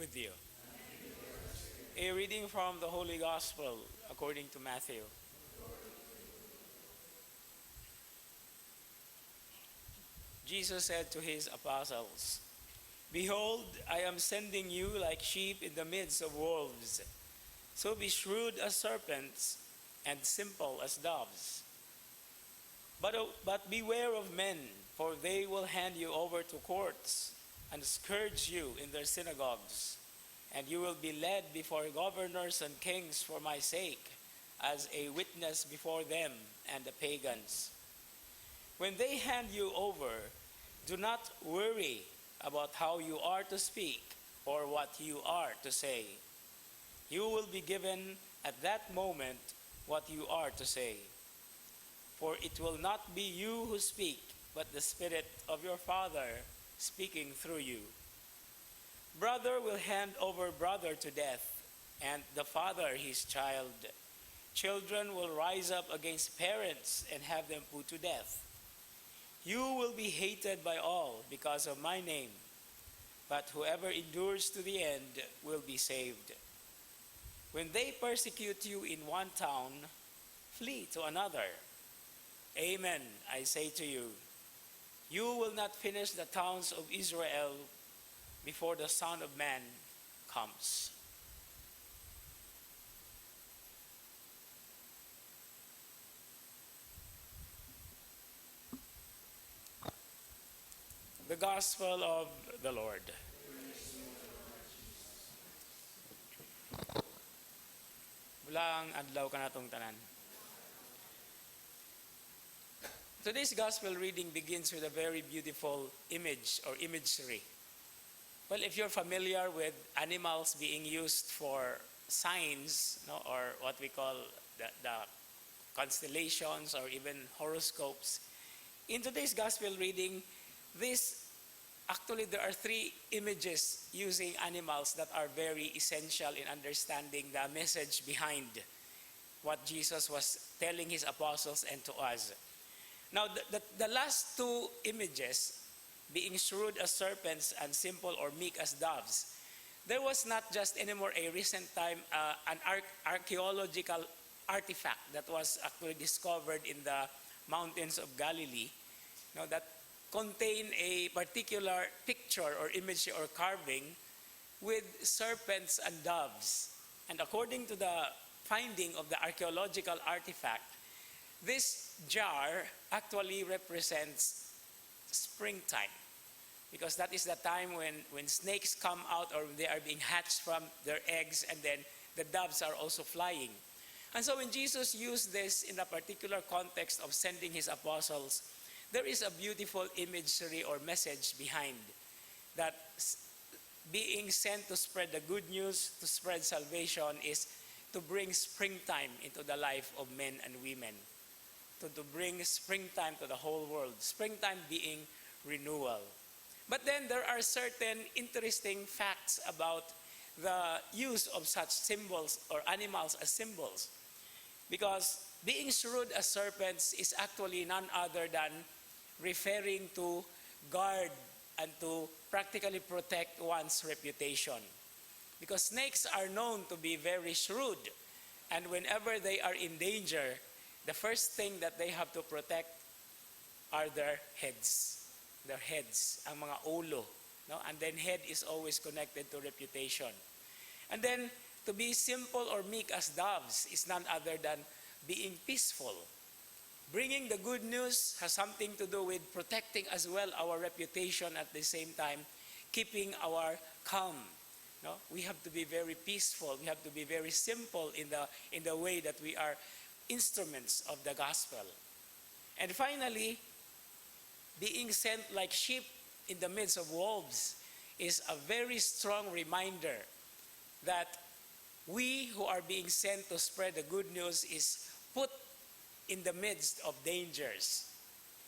with you. A reading from the Holy Gospel according to Matthew. Jesus said to his apostles, "Behold, I am sending you like sheep in the midst of wolves. So be shrewd as serpents and simple as doves. But beware of men, for they will hand you over to courts and scourge you in their synagogues, and you will be led before governors and kings for my sake, as a witness before them and the pagans. When they hand you over, do not worry about how you are to speak or what you are to say. You will be given at that moment what you are to say. For it will not be you who speak, but the Spirit of your Father speaking through you. Brother will hand over brother to death, and the father his child. Children will rise up against parents and have them put to death. You will be hated by all because of my name, but whoever endures to the end will be saved. When they persecute you in one town, flee to another. Amen, I say to you, you will not finish the towns of Israel before the Son of Man comes." The Gospel of the Lord. Bulang adlaw ka natong tanan. Today's Gospel reading begins with a very beautiful image or imagery. Well, if you're familiar with animals being used for signs, no, or what we call the constellations or even horoscopes, in today's Gospel reading, there are three images using animals that are very essential in understanding the message behind what Jesus was telling his apostles and to us. Now, the last two images, being shrewd as serpents and simple or meek as doves, there was not just anymore a recent time, an archaeological artifact that was actually discovered in the mountains of Galilee, that contain a particular picture or image or carving with serpents and doves. And according to the finding of the archaeological artifact, this jar actually represents springtime, because that is the time when snakes come out or they are being hatched from their eggs, and then the doves are also flying. And so when Jesus used this in a particular context of sending his apostles, there is a beautiful imagery or message behind that. Being sent to spread the good news, to spread salvation, is to bring springtime into the life of men and women, to bring springtime to the whole world, springtime being renewal. But then there are certain interesting facts about the use of such symbols or animals as symbols, because being shrewd as serpents is actually none other than referring to guard and to practically protect one's reputation. Because snakes are known to be very shrewd, and whenever they are in danger, the first thing that they have to protect are their heads. Their heads, ang mga ulo. No? And then head is always connected to reputation. And then to be simple or meek as doves is none other than being peaceful. Bringing the good news has something to do with protecting as well our reputation, at the same time keeping our calm. No? We have to be very peaceful. We have to be very simple in the way that we are instruments of the gospel. And finally, being sent like sheep in the midst of wolves is a very strong reminder that we who are being sent to spread the good news is put in the midst of dangers.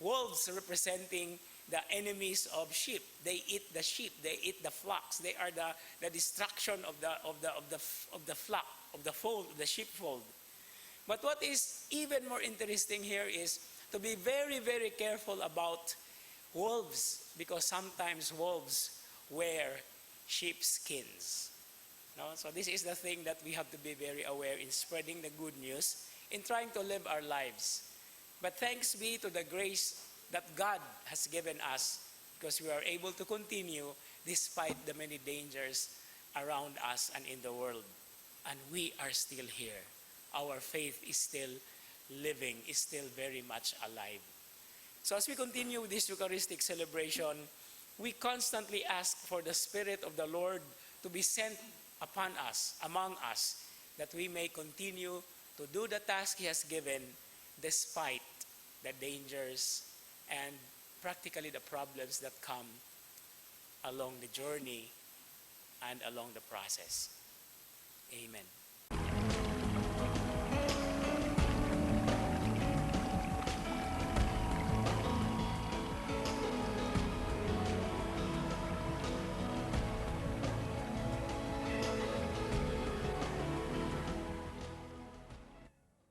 Wolves representing the enemies of sheep. They eat the sheep. They eat the flocks. They are the destruction of the flock, of the fold, the sheepfold. But what is even more interesting here is to be very, very careful about wolves, because sometimes wolves wear sheepskins. No? So this is the thing that we have to be very aware in spreading the good news, in trying to live our lives. But thanks be to the grace that God has given us, because we are able to continue despite the many dangers around us and in the world. And we are still here. Our faith is still living, is still very much alive. So as we continue this Eucharistic celebration, we constantly ask for the Spirit of the Lord to be sent upon us, among us, that we may continue to do the task He has given despite the dangers and practically the problems that come along the journey and along the process. Amen.